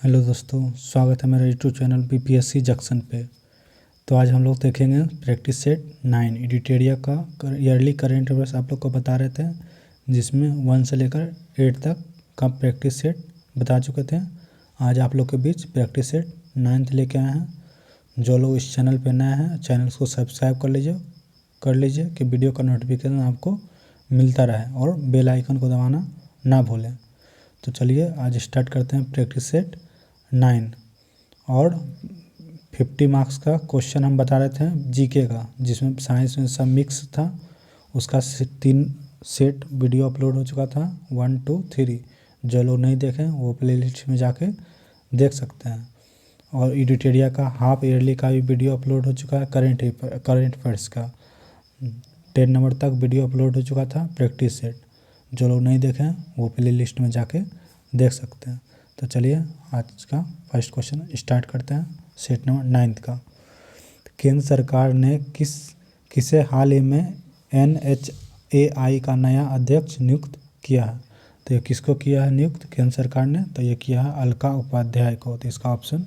Hello दोस्तों, स्वागत है मेरे यूट्यूब चैनल बीपीएससी जंक्शन पे। तो आज हम लोग देखेंगे प्रैक्टिस सेट 9 एडिटेरिया का ईयरली करेंट अफेयर्स आप लोग को बता रहे थे, जिसमें 1 से लेकर 8 तक का प्रैक्टिस सेट बता चुके थे। आज आप लोग के बीच प्रैक्टिस सेट 9 लेके आए हैं। जो लोग इस चैनल पर नए हैं, चैनल को सब्सक्राइब कर लीजिए कि वीडियो का नोटिफिकेशन आपको मिलता रहे और बेल आइकन को दबाना ना भूलें। तो चलिए आज स्टार्ट करते हैं प्रैक्टिस सेट 9 और 50 मार्क्स का क्वेश्चन हम बता रहे थे जीके का, जिसमें साइंस में सब मिक्स था। उसका 3 सेट वीडियो अपलोड हो चुका था, 1, 2, 3। जो लोग नहीं देखें वो प्लेलिस्ट में जाके देख सकते हैं। और एडिटेरिया का हाफ ईयरली का भी वीडियो अपलोड हो चुका है। करेंट अफेयर्स का 10 नंबर तक वीडियो अपलोड हो चुका था प्रैक्टिस सेट। जो लोग नहीं देखें वो प्लेलिस्ट में जाके देख सकते हैं। तो चलिए आज का फर्स्ट क्वेश्चन स्टार्ट करते हैं सेट नंबर 9 का। केंद्र सरकार ने किसे हाल ही में NHAI का नया अध्यक्ष नियुक्त किया है? तो ये किसको किया है नियुक्त केंद्र सरकार ने? तो ये किया है अलका उपाध्याय को। तो इसका ऑप्शन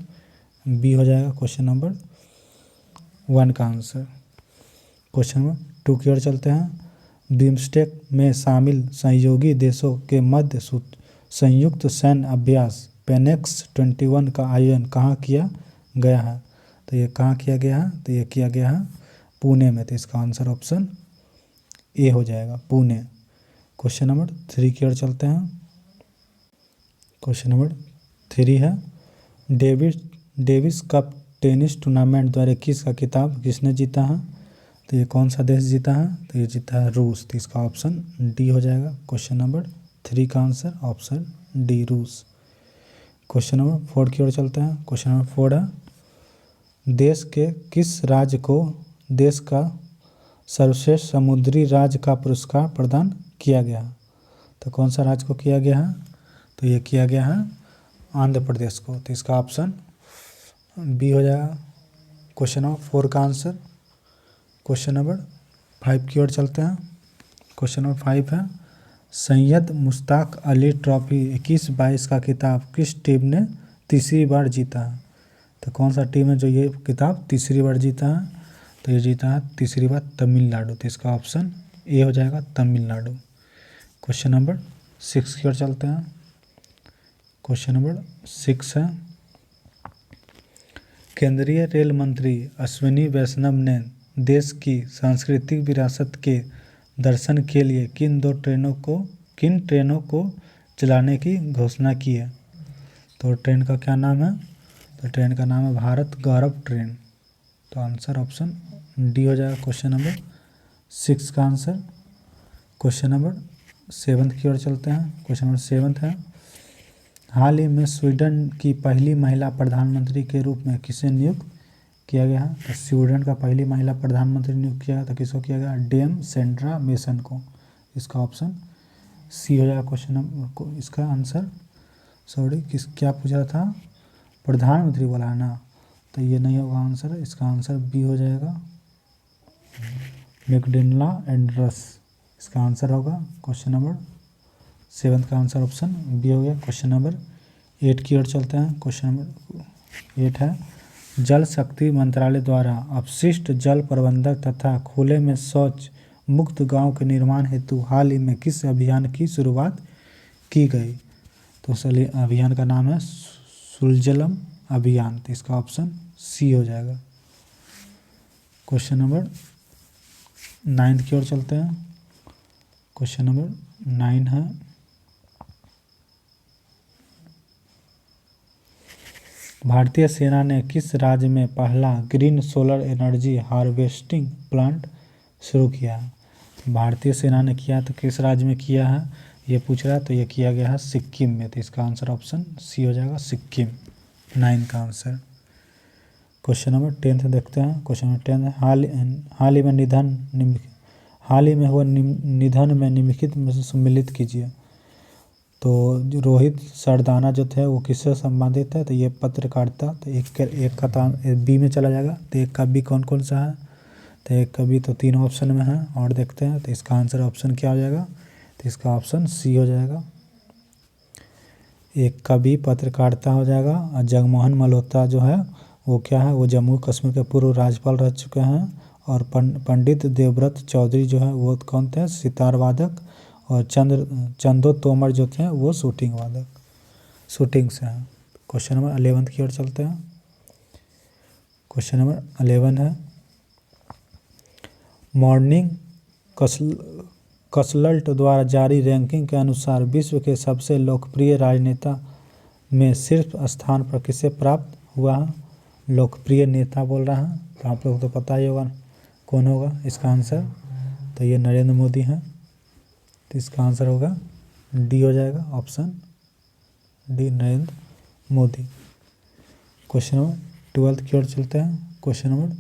बी हो जाएगा क्वेश्चन नंबर 1 का आंसर। क्वेश्चन नंबर 2 की ओर चलते हैं। बिम्स्टेक में शामिल सहयोगी देशों के मध्य संयुक्त सैन्य अभ्यास पेनेक्स 21 का आयोजन कहाँ किया गया है? तो ये कहाँ किया गया है? तो ये किया गया है पुणे में। तो इसका आंसर ऑप्शन ए हो जाएगा, पुणे। क्वेश्चन नंबर 3 की ओर चलते हैं। क्वेश्चन नंबर 3 है, डेविस कप टेनिस टूर्नामेंट 2021 का खिताब किसने जीता है? तो ये कौन सा देश जीता है? तो ये जीता है रूस। तो इसका ऑप्शन डी हो जाएगा क्वेश्चन नंबर 3 का आंसर ऑप्शन डी, रूस। क्वेश्चन नंबर 4 की ओर चलते हैं। क्वेश्चन नंबर 4 है, देश के किस राज्य को देश का सर्वश्रेष्ठ समुद्री राज्य का पुरस्कार प्रदान किया गया? तो कौन सा राज्य को किया गया है? तो ये किया गया है आंध्र प्रदेश को। तो इसका ऑप्शन बी हो जाएगा क्वेश्चन नंबर 4 का आंसर। क्वेश्चन नंबर 5 की ओर चलते हैं। क्वेश्चन नंबर 5 है, सैयद मुश्ताक अली ट्रॉफी 21-22 का खिताब किस टीम ने तीसरी बार जीता है? तो कौन सा टीम है जो ये खिताब तीसरी बार जीता है? तो ये जीता है तीसरी बार तमिलनाडु। तो इसका ऑप्शन ए हो जाएगा तमिलनाडु। क्वेश्चन नंबर 6 की ओर चलते हैं। क्वेश्चन नंबर 6 है, केंद्रीय रेल मंत्री अश्विनी वैष्णव ने देश की सांस्कृतिक विरासत के दर्शन के लिए किन ट्रेनों को चलाने की घोषणा की है? तो ट्रेन का क्या नाम है? तो ट्रेन का नाम है भारत गौरव ट्रेन। तो आंसर ऑप्शन डी हो जाएगा क्वेश्चन नंबर 6 का आंसर। क्वेश्चन नंबर 7 की ओर चलते हैं। क्वेश्चन नंबर 7 है, हाल ही में स्वीडन की पहली महिला प्रधानमंत्री के रूप में किसे नियुक्त किया गया है? तो स्वीडन का पहली महिला प्रधानमंत्री नियुक्त किया गया। तो किसको किया गया? डेम सेंड्रा मेसन को। इसका ऑप्शन सी हो जाएगा क्वेश्चन नंबर इसका आंसर। क्या पूछा था? प्रधानमंत्री बोला है ना, तो ये नहीं होगा आंसर। इसका आंसर बी हो जाएगा मैकडेला एंडरस। इसका आंसर होगा क्वेश्चन नंबर 7 का आंसर ऑप्शन बी हो गया। क्वेश्चन नंबर 8 की ओर चलते हैं। क्वेश्चन नंबर 8 है, जल शक्ति मंत्रालय द्वारा अपशिष्ट जल प्रबंधन तथा खुले में शौच मुक्त गांव के निर्माण हेतु हाल ही में किस अभियान की शुरुआत की गई? तो चलिए अभियान का नाम है सुजलम अभियान। तो इसका ऑप्शन सी हो जाएगा। क्वेश्चन नंबर 9 की ओर चलते हैं। क्वेश्चन नंबर 9 है, भारतीय सेना ने किस राज्य में पहला green solar energy harvesting plant शुरू किया है? भारतीय सेना ने किया तो किस राज्य में किया है ये पूछ रहा है। तो ये किया गया है सिक्किम में। तो इसका आंसर ऑप्शन सी हो जाएगा सिक्किम, 9 का आंसर। क्वेश्चन नंबर 10 देखते हैं। क्वेश्चन नंबर 10 है, हाल ही में हुआ निधन में निम्नलिखित में से सम्मिलित कीजिए। तो जो रोहित सरदाना जो थे वो किससे संबंधित है? तो ये पत्रकारिता। तो एक का बी में चला जाएगा। तो एक का बी कौन कौन सा है? तो एक का बी तो 3 ऑप्शन में है और देखते हैं। तो इसका आंसर ऑप्शन क्या हो जाएगा? तो इसका ऑप्शन सी हो जाएगा। एक कवि पत्रकारिता हो जाएगा। और जगमोहन मल्होत्रा जो है वो क्या है, वो जम्मू कश्मीर के पूर्व राज्यपाल रह चुके हैं। और पंडित देवव्रत चौधरी जो है वो कौन थे, सितार वादक। और चंदो तोमर जो थे वो शूटिंग से हैं। क्वेश्चन नंबर 11 की ओर चलते हैं। क्वेश्चन नंबर 11 है, मॉर्निंग कंसल्ट द्वारा जारी रैंकिंग के अनुसार विश्व के सबसे लोकप्रिय राजनेता में शीर्ष स्थान पर किसे प्राप्त हुआ है? लोकप्रिय नेता बोल रहा है, तो आप लोग तो पता ही होगा कौन होगा इसका आंसर। तो ये नरेंद्र मोदी हैं। तो इसका आंसर होगा डी हो जाएगा, option D, Narendra Modi. Question number 12 की ओर चलते हैं। क्वेश्चन नंबर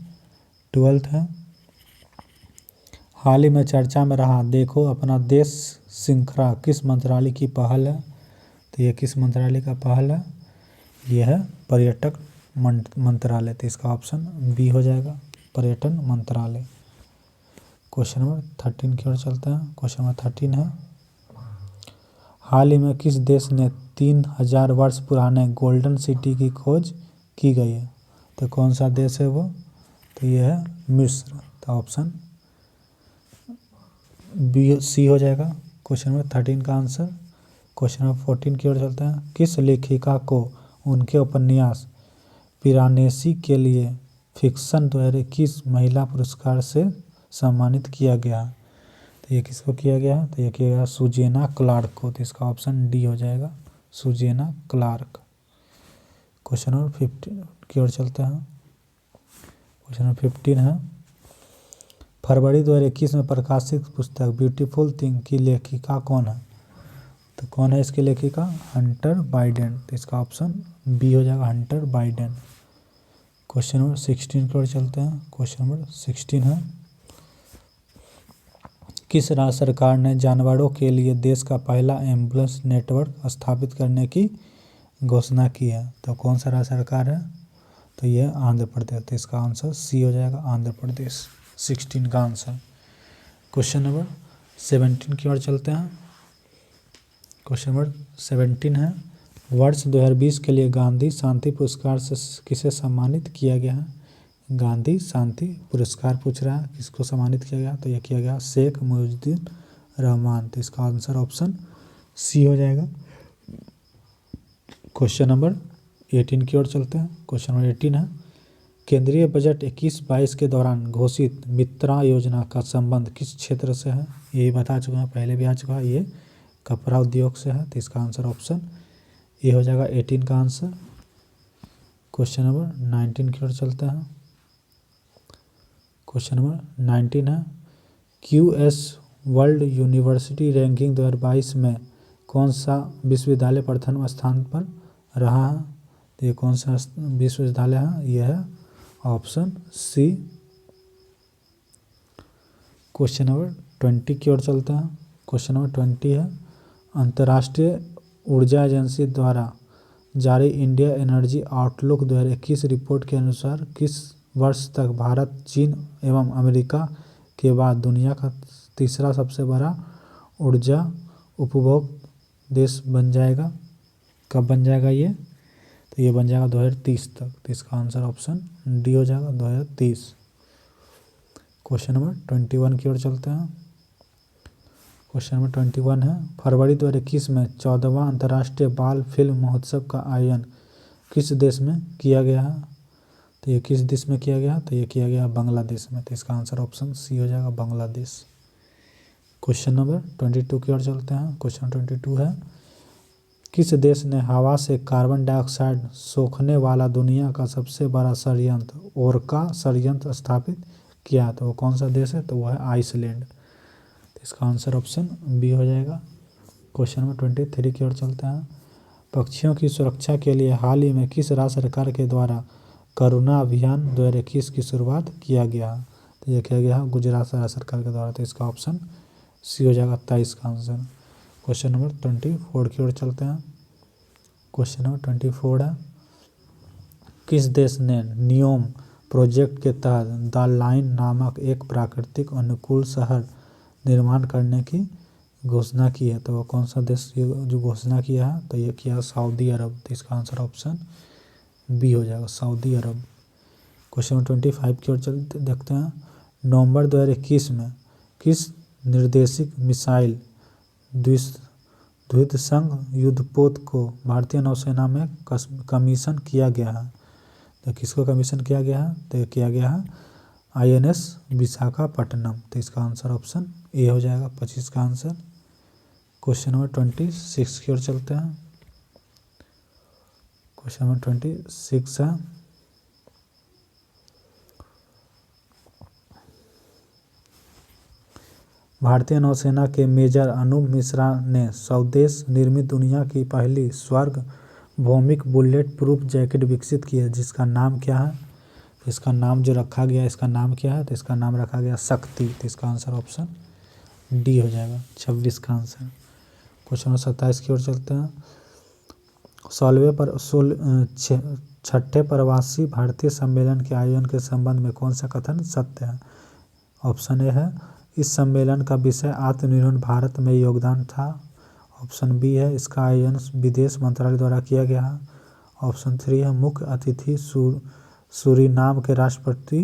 12 है, हाल ही में चर्चा में रहा देखो अपना देश श्रृंखला किस मंत्रालय की पहल है? तो ये किस मंत्रालय का पहल है? यह है पर्यटक मंत्रालय। तो इसका ऑप्शन बी हो जाएगा, पर्यटन मंत्रालय। क्वेश्चन नंबर 13 की ओर चलते हैं। क्वेश्चन नंबर 13 है, हाल ही में किस देश ने 3000 वर्ष पुराने गोल्डन सिटी की खोज की गई है? तो कौन सा देश है वो? तो यह है मिस्र। तो ऑप्शन बी, सी हो जाएगा क्वेश्चन नंबर 13 का आंसर। क्वेश्चन नंबर 14 की ओर चलते हैं, किस लेखिका को उनके उपन्यास पिरानेसी के लिए फिक्शन 2021 महिला पुरस्कार से सम्मानित किया गया? तो ये किसको किया गया? तो ये किया गया सुजेना क्लार्क को। तो इसका ऑप्शन डी हो जाएगा, सुजेना क्लार्क। क्वेश्चन नंबर 15 की ओर चलते हैं। क्वेश्चन नंबर 15 है, फरवरी 2021 में प्रकाशित पुस्तक ब्यूटीफुल थिंग की लेखिका कौन है? तो कौन है इसकी लेखिका? Hunter Biden. तो इसका ऑप्शन बी हो जाएगा, हंटर बाइडेन। क्वेश्चन नंबर 16 की ओर चलते हैं। क्वेश्चन नंबर 16 है, किस राज्य सरकार ने जानवरों के लिए देश का पहला एम्बुलेंस नेटवर्क स्थापित करने की घोषणा की है? तो कौन सा राज्य सरकार है? तो यह आंध्र प्रदेश। तो इसका आंसर सी हो जाएगा, आंध्र प्रदेश। 16 का आंसर। क्वेश्चन नंबर 17 की ओर चलते हैं। क्वेश्चन नंबर 17 है, वर्ष 2020 के लिए गांधी शांति पुरस्कार से किसे सम्मानित किया गया है? गांधी शांति पुरस्कार पूछ रहा है, किसको सम्मानित किया गया? तो यह किया गया शेख मुजीबुर रहमान। तो इसका आंसर ऑप्शन सी हो जाएगा। क्वेश्चन नंबर 18 की ओर चलते हैं। क्वेश्चन नंबर 18 है, केंद्रीय बजट 21-22 के दौरान घोषित मित्रा योजना का संबंध किस क्षेत्र से है? ये बता चुका है, पहले भी आ चुका है, ये कपड़ा उद्योग से है। तो इसका आंसर ऑप्शन ए हो जाएगा, 18 का आंसर। क्वेश्चन नंबर 19 की ओर चलते हैं। क्वेश्चन नंबर 19 है, QS वर्ल्ड यूनिवर्सिटी रैंकिंग 2022 में कौन सा विश्वविद्यालय प्रथम स्थान पर रहा है? तो ये कौन सा विश्वविद्यालय है? यह है ऑप्शन सी। क्वेश्चन नंबर 20 की ओर चलते हैं। क्वेश्चन नंबर 20 है, अंतर्राष्ट्रीय ऊर्जा एजेंसी द्वारा जारी इंडिया एनर्जी आउटलुक 2021 रिपोर्ट के अनुसार किस वर्ष तक भारत चीन एवं अमेरिका के बाद दुनिया का तीसरा सबसे बड़ा ऊर्जा उपभोग देश बन जाएगा? कब बन जाएगा ये? तो ये बन जाएगा 2030 तक। तो इसका आंसर ऑप्शन डी हो जाएगा, 2030। क्वेश्चन नंबर 21 की ओर चलते हैं। क्वेश्चन नंबर 21 है, फरवरी 2021 में 14वां अंतर्राष्ट्रीय बाल फिल्म महोत्सव का आयोजन किस देश में किया गया है? तो ये किस देश में किया गया? तो ये किया गया बांग्लादेश में। तो इसका आंसर ऑप्शन सी हो जाएगा, बांग्लादेश। क्वेश्चन नंबर 22 की ओर चलते हैं। क्वेश्चन 22 है, किस देश ने हवा से कार्बन डाइऑक्साइड सोखने वाला दुनिया का सबसे बड़ा संयंत्र ओरका संयंत्र स्थापित किया? तो वो कौन सा देश है? तो वो है आइसलैंड। तो इसका आंसर ऑप्शन बी हो जाएगा। क्वेश्चन नंबर 23 की ओर चलते हैं, पक्षियों की सुरक्षा के लिए हाल ही में किस राज्य सरकार के द्वारा करुणा अभियान 2021 की शुरुआत किया गया? तो यह किया गया गुजरात राज्य सरकार के द्वारा। तो इसका ऑप्शन सी हो जाएगा, 23 का आंसर। क्वेश्चन नंबर 24 की ओर चलते हैं। क्वेश्चन नंबर 24 है, किस देश ने नियोम प्रोजेक्ट के तहत द लाइन नामक एक प्राकृतिक अनुकूल शहर निर्माण करने की घोषणा की है, तो वो कौन सा देश ये जो घोषणा किया है, तो ये किया सऊदी अरब। तो इसका आंसर ऑप्शन बी हो जाएगा, सऊदी अरब। क्वेश्चन नंबर 25 की ओर चलते देखते हैं। नवंबर 2021 में किस निर्देशित मिसाइल द्विसंग युद्धपोत को भारतीय नौसेना में कमीशन किया गया है? तो किसको कमीशन किया गया है, तो किया गया है INS विशाखापट्टनम। तो इसका आंसर ऑप्शन ए हो जाएगा, 25 का आंसर। क्वेश्चन नंबर 26 की ओर चलते हैं। क्वेश्चन नंबर 26 है, भारतीय नौसेना के मेजर अनूप मिश्रा ने स्वदेश निर्मित दुनिया की पहली सार्वभौमिक बुलेट प्रूफ जैकेट विकसित की है, जिसका नाम क्या है? इसका नाम जो रखा गया, इसका नाम क्या है? तो इसका नाम रखा गया शक्ति। तो इसका आंसर ऑप्शन डी हो जाएगा, 26 का आंसर। क्वेश्चन नंबर 27 की ओर चलते हैं। 6ठे प्रवासी भारतीय सम्मेलन के आयोजन के संबंध में कौन सा कथन सत्य है? ऑप्शन ए है, इस सम्मेलन का विषय आत्मनिर्भर भारत में योगदान था। ऑप्शन बी है, इसका आयोजन विदेश मंत्रालय द्वारा किया गया है। ऑप्शन 3 है, मुख्य अतिथि सूरीनाम के राष्ट्रपति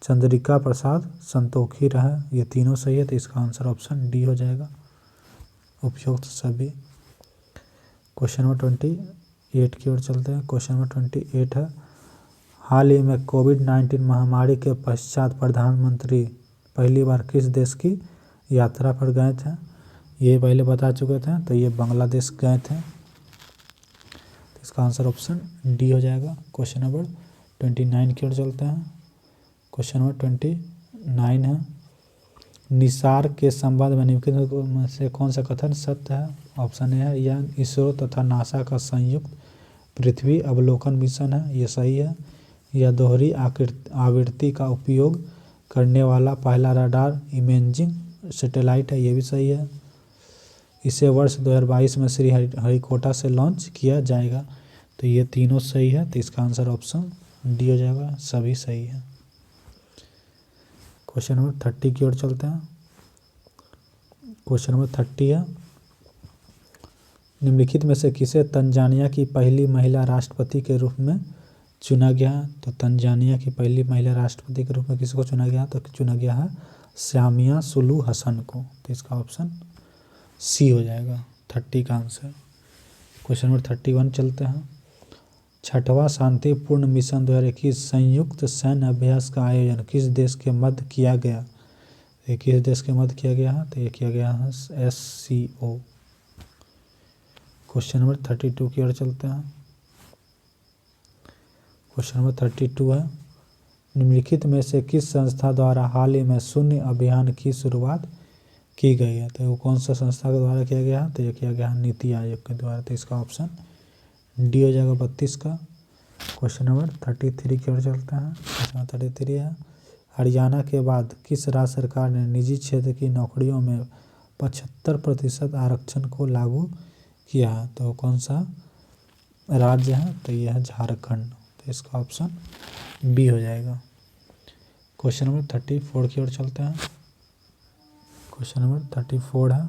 चंद्रिका प्रसाद संतोखी रहे। ये तीनों सही है, तो इसका आंसर ऑप्शन डी हो जाएगा, उपयुक्त सभी। क्वेश्चन नंबर 28 की ओर चलते हैं। क्वेश्चन नंबर 28 है, हाल ही में कोविड-19 महामारी के पश्चात प्रधानमंत्री पहली बार किस देश की यात्रा पर गए थे? ये पहले बता चुके थे, तो ये बांग्लादेश गए थे। तो इसका आंसर ऑप्शन डी हो जाएगा। क्वेश्चन नंबर 29 की ओर चलते हैं। क्वेश्चन नंबर 29 है, निसार के संबंध में निम्नलिखित में से कौन सा कथन सत्य है? ऑप्शन ए है, यह इसरो तथा नासा का संयुक्त पृथ्वी अवलोकन मिशन है। ये सही है। यह दोहरी आवृत्ति का उपयोग करने वाला पहला रडार इमेजिंग सैटेलाइट है। ये भी सही है। इसे वर्ष 2022 में श्री हरिकोटा से लॉन्च किया जाएगा। तो ये तीनों सही है, तो इसका आंसर ऑप्शन डी हो जाएगा, सभी सही है। क्वेश्चन नंबर 30 की ओर चलते हैं। क्वेश्चन नंबर 30 है, निम्नलिखित में से किसे तंजानिया की पहली महिला राष्ट्रपति के रूप में चुना गया है? तो तंजानिया की पहली महिला राष्ट्रपति के रूप में किसको चुना गया? तो चुना गया है सामिया सुलूहु हसन को। तो इसका ऑप्शन सी हो जाएगा, 30 का आंसर। क्वेश्चन नंबर 31 चलते हैं। 6वां शांतिपूर्ण मिशन 2021 संयुक्त सैन्य अभ्यास का आयोजन किस देश के मध्य किया गया? ये किस देश के मध्य किया गया है? तो ये किया गया है SCO। क्वेश्चन नंबर 32 की ओर चलते हैं। क्वेश्चन नंबर 32 है, निम्नलिखित में से किस संस्था द्वारा हाल ही में शून्य अभियान की शुरुआत की गई है? तो वो कौन सा संस्था के द्वारा किया गया है? तो ये किया गया है नीति आयोग के द्वारा। तो इसका ऑप्शन डी हो जाएगा, 32 का। क्वेश्चन नंबर 33 की ओर चलते हैं। क्वेश्चन नंबर 33 है, हरियाणा के बाद किस राज्य सरकार ने निजी क्षेत्र की नौकरियों में 75% आरक्षण को लागू किया है? तो कौन सा राज्य है? तो यह है झारखंड। तो इसका ऑप्शन बी हो जाएगा। क्वेश्चन नंबर 34 की ओर चलते हैं। क्वेश्चन नंबर 34 है,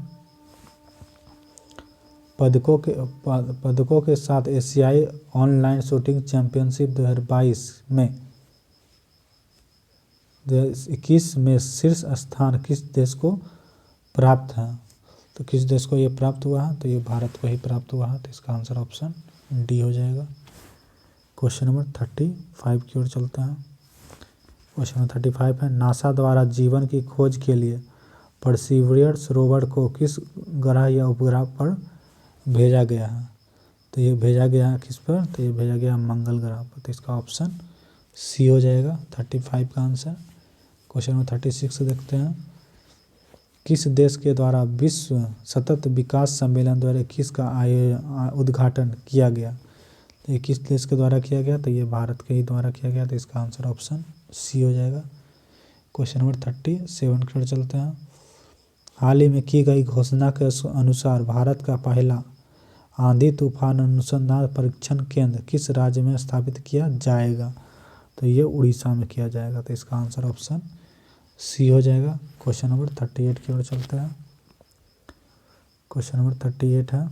पदकों के साथ एशियाई ऑनलाइन शूटिंग चैंपियनशिप 2022 में 2021 में शीर्ष स्थान किस देश को प्राप्त है? तो किस देश को ये प्राप्त हुआ है? तो ये भारत को ही प्राप्त हुआ है। तो इसका आंसर ऑप्शन डी हो जाएगा। क्वेश्चन नंबर 35 की ओर चलते हैं। क्वेश्चन नंबर 35 है, नासा द्वारा जीवन की खोज के लिए परसिवियरेंस रोवर को किस ग्रह या उपग्रह पर भेजा गया है? तो ये भेजा गया है किस पर? तो ये भेजा गया मंगल ग्रह पर। तो इसका ऑप्शन सी हो जाएगा, 35 का आंसर। क्वेश्चन नंबर 36 देखते हैं। किस देश के द्वारा विश्व सतत विकास सम्मेलन 2021 का उद्घाटन किया गया? तो ये किस देश के द्वारा किया गया? तो ये भारत के ही द्वारा किया गया। तो इसका आंसर ऑप्शन सी हो जाएगा। क्वेश्चन नंबर 37 की ओर चलते हैं। हाल ही में की गई घोषणा के अनुसार भारत का पहला आंधी तूफान अनुसंधान परीक्षण केंद्र किस राज्य में स्थापित किया जाएगा? तो ये उड़ीसा में किया जाएगा। तो इसका आंसर ऑप्शन सी हो जाएगा। क्वेश्चन नंबर 38 की ओर चलते हैं। क्वेश्चन नंबर 38 है,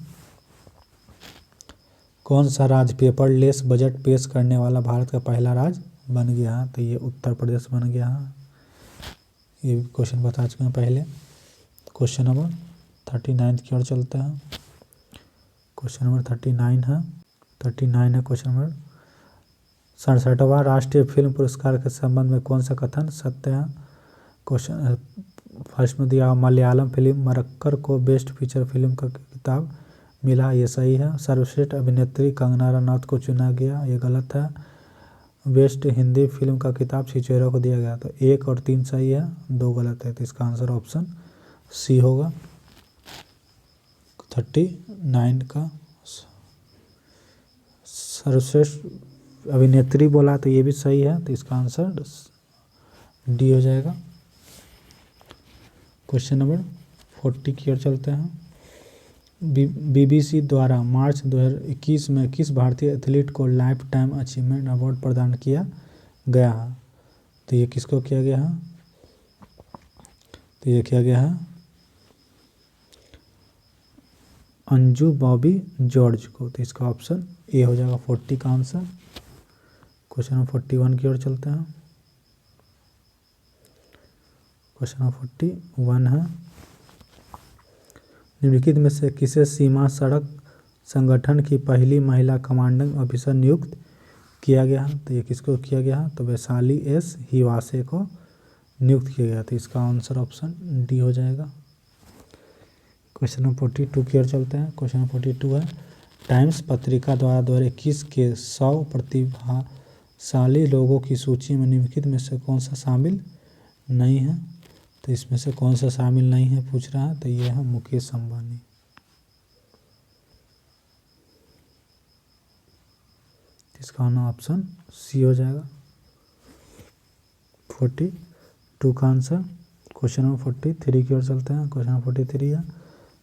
कौन सा राज्य पेपरलेस बजट पेश करने वाला भारत का पहला राज्य बन गया है? तो ये उत्तर प्रदेश बन गया है। ये क्वेश्चन बता चुके हैं पहले। क्वेश्चन नंबर 39 की ओर चलते हैं। क्वेश्चन नंबर 39 है क्वेश्चन नंबर 67वां राष्ट्रीय फिल्म पुरस्कार के संबंध में कौन सा कथन सत्य है? क्वेश्चन फर्स्ट में दिया, मलयालम फिल्म मरक्कर को बेस्ट फीचर फिल्म का खिताब मिला, ये सही है। सर्वश्रेष्ठ अभिनेत्री कंगना रनौत को चुना गया, ये गलत है। बेस्ट हिंदी फिल्म का खिताब छिछोरे को दिया गया। तो 1 और 3 सही है, 2 गलत है। तो इसका आंसर ऑप्शन सी होगा। 39 का सर्वश्रेष्ठ अभिनेत्री बोला तो ये भी सही है, तो इसका आंसर डी हो जाएगा। क्वेश्चन नंबर 40 की ओर चलते हैं। बीबीसी द्वारा मार्च 2021 में किस भारतीय एथलीट को लाइफ टाइम अचीवमेंट अवार्ड प्रदान किया गया है? तो ये किसको किया गया है? तो ये किया गया है अंजू बॉबी जॉर्ज को। तो इसका ऑप्शन ए हो जाएगा 40 का आंसर। क्वेश्चन नंबर 41 की ओर चलते हैं। क्वेश्चन नंबर 41 है, निम्नलिखित में से किसे सीमा सड़क संगठन की पहली महिला कमांडिंग ऑफिसर नियुक्त किया गया है? तो ये किसको किया गया है? तो वैशाली एस हिवासे को नियुक्त किया गया। तो इसका आंसर ऑप्शन डी हो जाएगा। क्वेश्चन नंबर 42 की ओर चलते हैं। क्वेश्चन नंबर 42 है, टाइम्स पत्रिका द्वारा 2021 के 100 प्रतिभाशाली लोगों की सूची में निम्नलिखित में से कौन सा शामिल नहीं है? तो इसमें से कौन सा शामिल नहीं है पूछ रहा है। तो ये है मुकेश अंबानी। इसका ऑप्शन सी हो जाएगा 42 का आंसर। क्वेश्चन नंबर 43 की ओर चलते हैं। क्वेश्चन नंबर 43 है,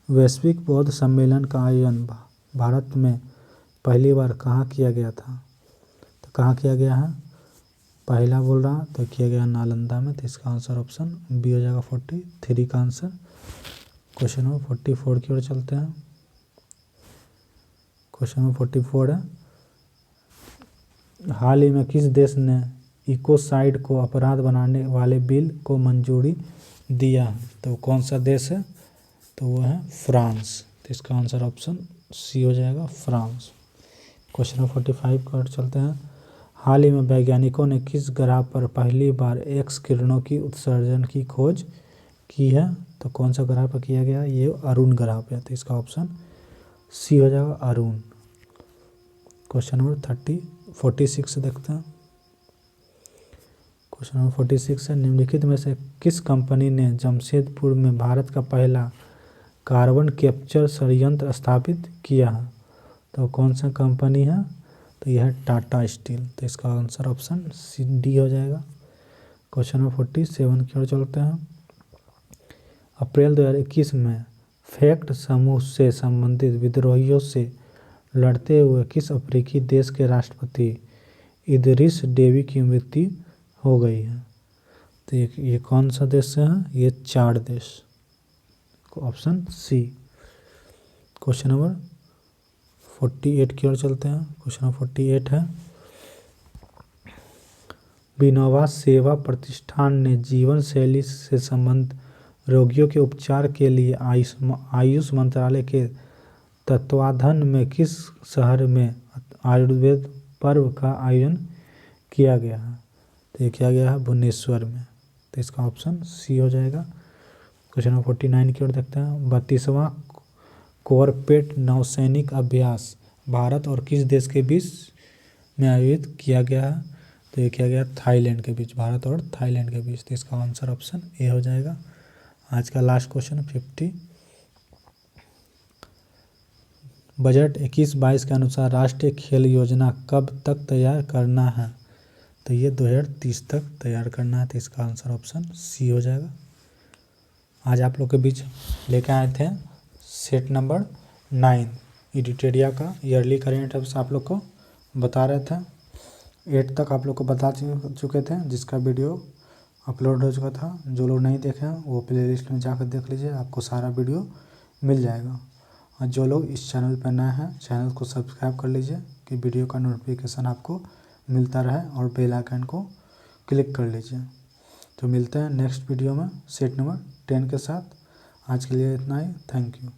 वैश्विक बौद्ध सम्मेलन का आयोजन भारत में पहली बार कहाँ किया गया था? तो कहाँ किया गया है? पहला बोल रहा तो किया गया नालंदा में। तो इसका आंसर ऑप्शन बी हो जाएगा 43 का आंसर। क्वेश्चन नंबर 44 की ओर चलते हैं। क्वेश्चन नंबर 44 है, हाल ही में किस देश ने इकोसाइड को अपराध बनाने वाले बिल को मंजूरी दिया? तो कौन सा देश है? तो वो है फ्रांस। तो इसका आंसर ऑप्शन सी हो जाएगा फ्रांस। क्वेश्चन नंबर 45 की ओर चलते हैं। हाल ही में वैज्ञानिकों ने किस ग्रह पर पहली बार एक्स किरणों की उत्सर्जन की खोज की है? तो कौन सा ग्रह पर किया गया? ये अरुण ग्रह पे। तो इसका ऑप्शन सी हो जाएगा अरुण। क्वेश्चन नंबर 46 देखते हैं। क्वेश्चन नंबर 46 है, निम्नलिखित में से किस कंपनी ने जमशेदपुर में भारत का पहला कार्बन कैप्चर संयंत्र स्थापित किया है? तो कौन सा कंपनी है? तो यह है टाटा स्टील। तो इसका आंसर ऑप्शन सी डी हो जाएगा। क्वेश्चन नंबर 47 की ओर चलते हैं। अप्रैल 2021 में फैक्ट समूह से संबंधित विद्रोहियों से लड़ते हुए किस अफ्रीकी देश के राष्ट्रपति इदरिस डेबी की मृत्यु हो गई है? तो ये कौन सा देश है? ये 4 देश। Option C. क्वेश्चन नंबर 48 की ओर चलते हैं। क्वेश्चन नंबर 48 है, विनोवा सेवा प्रतिष्ठान ने जीवन शैली से संबंधित रोगियों के उपचार के लिए आयुष मंत्रालय के तत्वाधान में किस शहर में आयुर्वेद पर्व का आयोजन किया गया है? तो ये किया गया है भुवनेश्वर में। तो इसका ऑप्शन सी हो जाएगा। क्वेश्चन नंबर 49 की ओर देखते हैं। 32वां कॉर्पेट नौसैनिक अभ्यास भारत और किस देश के बीच में आयोजित किया गया है? तो ये किया गया थाईलैंड के बीच, भारत और थाईलैंड के बीच। तो इसका आंसर ऑप्शन ए हो जाएगा। आज का लास्ट क्वेश्चन 50, बजट 21-22 के अनुसार राष्ट्रीय खेल योजना कब तक तैयार करना है? तो ये 2030 तक तैयार करना है। तो इसका आंसर ऑप्शन सी हो जाएगा। आज आप लोग के बीच लेकर आए थे सेट नंबर 9 एडिटेरिया का ईयरली करेंट अफेयर्स आप लोग को बता रहे थे। 8 तक आप लोग को बता चुके थे, जिसका वीडियो अपलोड हो चुका था। जो लोग नहीं देखे हैं वो प्लेलिस्ट में जाकर देख लीजिए, आपको सारा वीडियो मिल जाएगा। और जो लोग इस चैनल पर नए हैं चैनल को सब्सक्राइब कर लीजिए कि वीडियो का नोटिफिकेशन आपको मिलता रहे, और बेल आइकन को क्लिक कर लीजिए। तो मिलते हैं नेक्स्ट वीडियो में सेट नंबर 10 के साथ। आज के लिए इतना ही। Thank you.